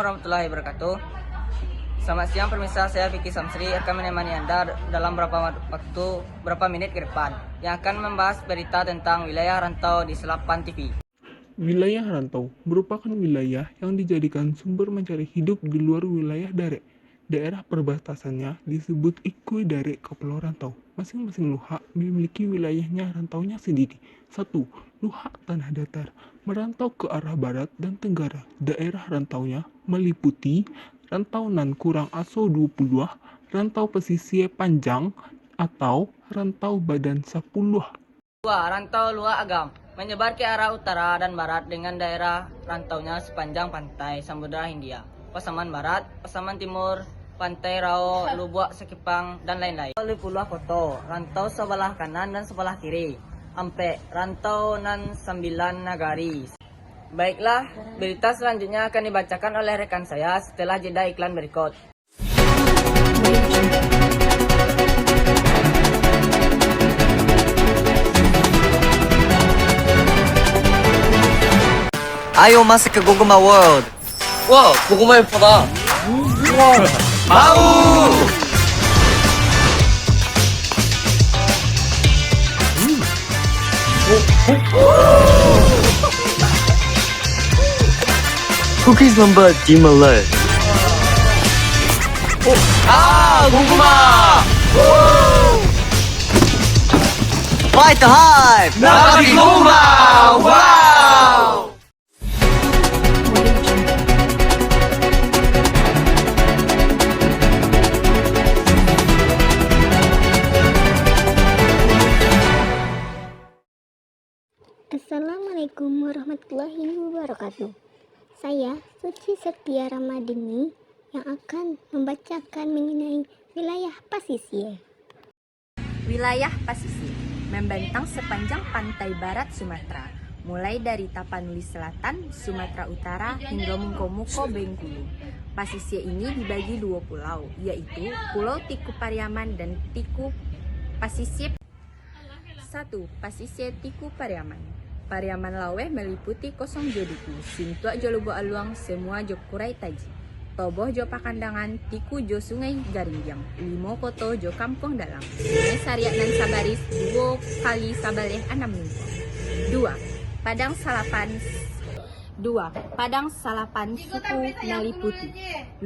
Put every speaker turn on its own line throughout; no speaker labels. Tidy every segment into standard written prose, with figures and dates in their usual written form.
warahmatullahi wabarakatuh. Selamat siang pemirsa, saya Vicky Samsri akan menemani Anda dalam berapa menit ke depan yang akan membahas berita tentang wilayah rantau di Selapan TV.
Wilayah rantau merupakan wilayah yang dijadikan sumber mencari hidup di luar wilayah Dare. Daerah perbatasannya disebut Ikui Dare ke Pulau Rantau. Masing-masing luhak memiliki wilayahnya rantaunya sendiri. 1. Luhak tanah datar merantau ke arah barat dan tenggara. Daerah rantaunya meliputi rantau nan kurang aso 20, rantau pesisir panjang atau rantau badan 10.
2. Rantau Luar Agam menyebar ke arah utara dan barat dengan daerah rantaunya sepanjang pantai Samudra Hindia, Pasaman Barat, Pasaman Timur, Pantai Rao, Lubuk Sekipang, dan lain-lain. Pulau Koto, rantau sebelah kanan dan sebelah kiri. Ampek, rantau nan 9 nagari. Baiklah, berita selanjutnya akan dibacakan oleh rekan saya setelah jeda iklan berikut. Ayo masuk ke Goguma World.
와, 고구마 예쁘다.
Mau!
쿠키즈 넘버 디멀레.
고구마! Fight the hype!
나비 고구마! 와우!
Assalamualaikum warahmatullahi wabarakatuh. Saya Suci Setia Ramadini yang akan membacakan mengenai wilayah pasisir.
Wilayah pasisir membentang sepanjang pantai barat Sumatera, mulai dari Tapanuli Selatan, Sumatera Utara hingga Muko-Muko, Bengkulu. Pasisir ini dibagi 2 pulau, yaitu Pulau Tiku Pariaman dan Tiku Pasisir. 1. Pasisir Tiku Pariaman. Pariaman Laweh meliputi Kosong Joduku, Sintuak Jolubo Aluang, semua Jokurai Taji, Toboh Jo Pakandangan, Tiku Jo Sungai Garingjang, Limo Koto Jo Kampung Dalam, Sungai Sariak dan Sabaris, 2 kali Sabaleh Anam Lumpur. 2. Padang Salapan suku meliputi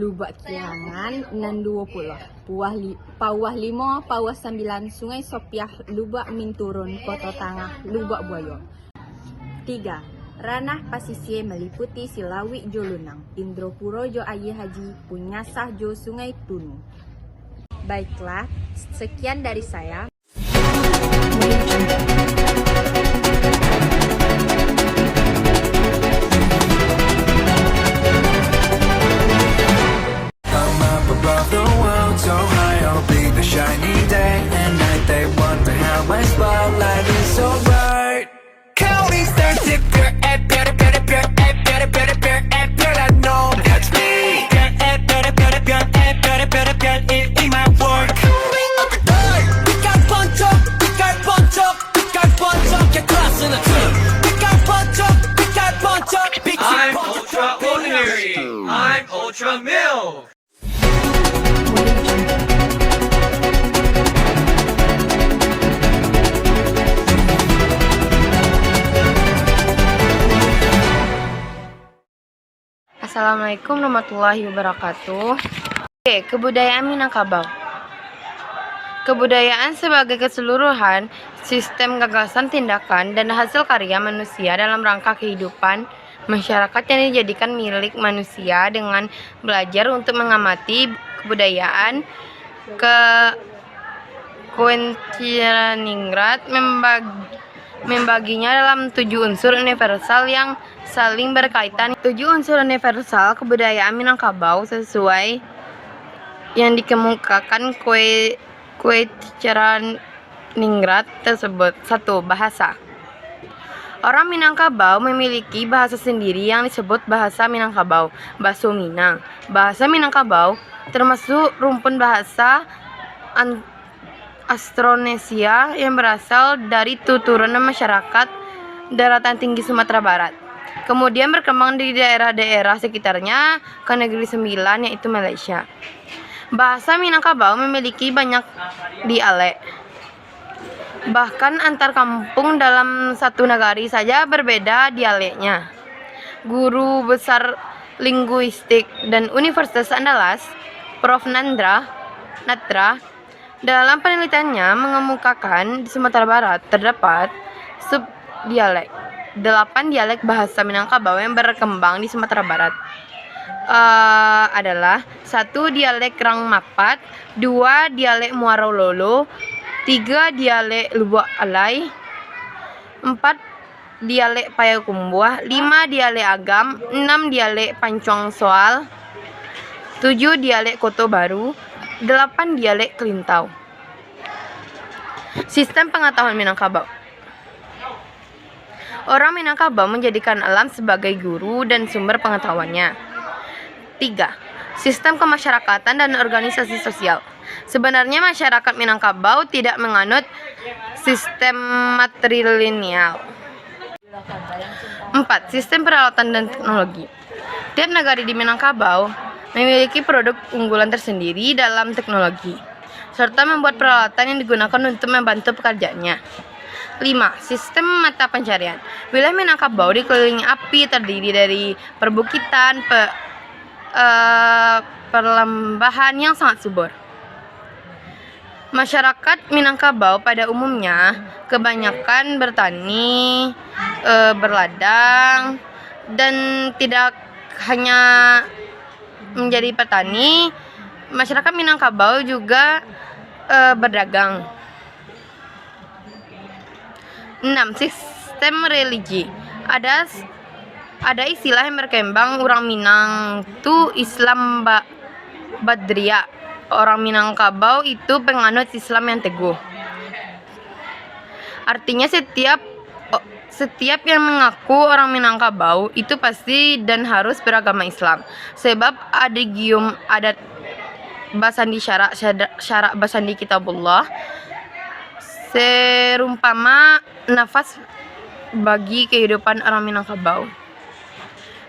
Lubak Kirangan nan 20, Pawah 5, Pawah 9, Sungai Sopiah, Lubak Minturun, Koto Tangah, Lubak Buayo. 3. Ranah pasisir meliputi Silawi Jo Lunang, Indropuro Jo Aye Haji, Punyasah Jo Sungai Tunu. Baiklah, sekian dari saya.
I'm up above the world, so high I'll be the shiny day and night. They wonder how my spotlight is so bright. County starts if you're at better, I know that's me. In my work. Every day, we got punch up, get class in the team. We got punch up,
I'm ultra ordinary. I'm ultra milk.
Assalamualaikum warahmatullahi wabarakatuh. Kebudayaan Minangkabau. Kebudayaan sebagai keseluruhan sistem gagasan, tindakan, dan hasil karya manusia dalam rangka kehidupan masyarakat yang dijadikan milik manusia dengan belajar untuk mengamati kebudayaan. Kuentiningrat membaginya dalam 7 unsur universal yang saling berkaitan. 7 unsur universal kebudayaan Minangkabau sesuai yang dikemukakan Kuentiningrat tersebut. 1. Bahasa. Orang Minangkabau memiliki bahasa sendiri yang disebut bahasa Minangkabau, Baso Minang. Bahasa Minangkabau termasuk rumpun bahasa Austronesia yang berasal dari tuturunan masyarakat daratan tinggi Sumatera Barat. Kemudian berkembang di daerah-daerah sekitarnya ke negeri sembilan, yaitu Malaysia. Bahasa Minangkabau memiliki banyak dialek. Bahkan antar kampung dalam satu nagari saja berbeda dialeknya. Guru besar linguistik dan Universitas Andalas, Prof. Natra, dalam penelitiannya mengemukakan di Sumatera Barat terdapat subdialek 8 dialek bahasa Minangkabau yang berkembang di Sumatera Barat. Adalah 1 dialek Rang Mapat, 2 dialek Muaro Lolo, 3 dialek Lubuk Alai, 4 dialek Payakumbuh, 5 dialek Agam, 6 dialek Pancong Soal, 7 dialek Koto Baru, 8 dialek Kelintau. Sistem pengetahuan Minangkabau. Orang Minangkabau menjadikan alam sebagai guru dan sumber pengetahuannya. 3. Sistem kemasyarakatan dan organisasi sosial. Sebenarnya masyarakat Minangkabau tidak menganut sistem matrilineal. 4. Sistem peralatan dan teknologi. Tiap negari di Minangkabau memiliki produk unggulan tersendiri dalam teknologi, serta membuat peralatan yang digunakan untuk membantu pekerjaannya. 5. Sistem mata pencarian. Wilayah Minangkabau dikelilingi api, terdiri dari perbukitan, perlembahan yang sangat subur. Masyarakat Minangkabau pada umumnya kebanyakan bertani, berladang, dan tidak hanya menjadi petani. Masyarakat Minangkabau juga berdagang. 6. Sistem religi. Ada istilah yang berkembang orang Minang itu Islam Badria. Orang Minangkabau itu penganut Islam yang teguh. Artinya setiap yang mengaku orang Minangkabau itu pasti dan harus beragama Islam. Sebab adigium adat basandi syarak basandi kitabullah serumpama nafas bagi kehidupan orang Minangkabau.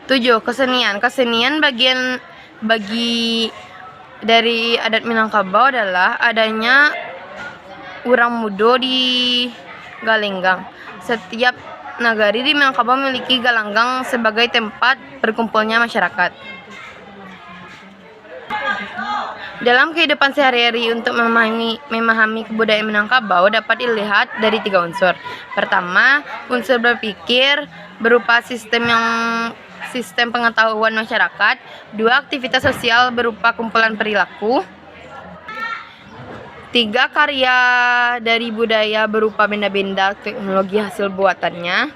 7. Kesenian bagian bagi dari adat Minangkabau adalah adanya urang mudo di Galenggang. Setiap nagari di Minangkabau memiliki galanggang sebagai tempat berkumpulnya masyarakat. Dalam kehidupan sehari-hari untuk memahami kebudayaan Minangkabau dapat dilihat dari 3 unsur. Pertama, unsur berpikir berupa sistem pengetahuan masyarakat. 2. Aktivitas sosial berupa kumpulan perilaku. 3. Karya dari budaya berupa benda-benda teknologi hasil buatannya.